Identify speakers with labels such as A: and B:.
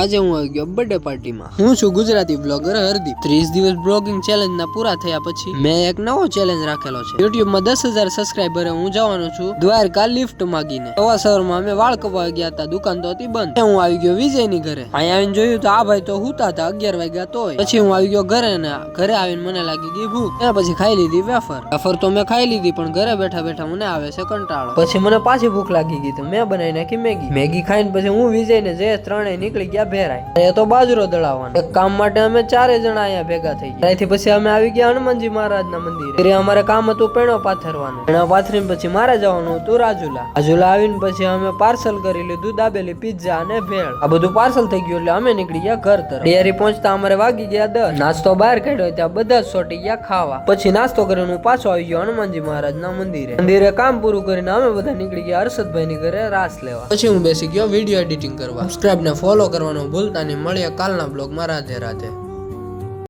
A: આજે હું આવી ગયો બર્થડે પાર્ટીમાં। હું છું ગુજરાતી બ્લોગર હરદીપ। 30 દિવસ બ્લોગિંગ ચેલેન્જ ના પૂરા થયા પછી મેં એક નવો ચેલેન્જ રાખેલો છે। YouTube માં 10,000 સબસ્ક્રાઇબરે હું જવાનો છું દ્વારકા લિફ્ટ માંગીને। સવારમાં અમે વાળ કપાવા ગયા હતા, દુકાન તો હતી બંધ। હું આવી ગયો વિજયની ઘરે। અહીંયા આવીને જોયું તો આ ભાઈ તો હુતા હતા 11 વાગ્યા તોય। પછી હું આવી ગયો ઘરે ને ઘરે આવીને મને લાગી ગઈ ભૂખ। એના પછી ખાઈ લીધી વેફર તો મેં ખાઈ લીધી, પણ ઘરે બેઠા બેઠા મને આવે છે કંટાળો। પછી મને પાછી ભૂખ લાગી ગઈ તો મેં બનાવી નાખી મેગી ખાઈને પછી હું વિજય ને જે ત્રણેય નીકળી ગયા ભેરાય। એ તો બાજરો દળાવવાનો। એક કામ માટે અમે 4 જણા અહીંયા ભેગા થઈ ગયા। ત્યાંથી પછી અમે આવી ગયા હનુમાનજી મહારાજના મંદિરે। અમારે કામ હતું પેણો પાથરવાનું। પેણો પાથરીને પછી મારે જવાનું હતું રાજુલા આવીને પછી અમે પાર્સલ કરી લીધું દાબેલી, પિઝા અને ભેળ। આ બધું પાર્સલ થઈ ગયું એટલે અમે નીકળી ગયા ઘર તરફ। ડેરી પહોંચતા અમારે વાગી ગયા 10। નાસ્તો બહાર કાઢ્યો ત્યાં બધા જ સોટી ગયા ખાવા। પછી નાસ્તો કરીને હું પાછો આવી ગયો હનુમાનજી મહારાજના મંદિરે કામ પૂરું કરીને અમે બધા નીકળી ગયા હર્ષદભાઈ ની ઘરે રાસ લેવા। પછી હું બેસી ગયો વિડીયો એડિટિંગ કરવા। સબસ્ક્રાઇબ ને ફોલો કરવાનું ભૂલતા નહીં। મળીએ કાલના બ્લોગમાં। રાધે રાધે।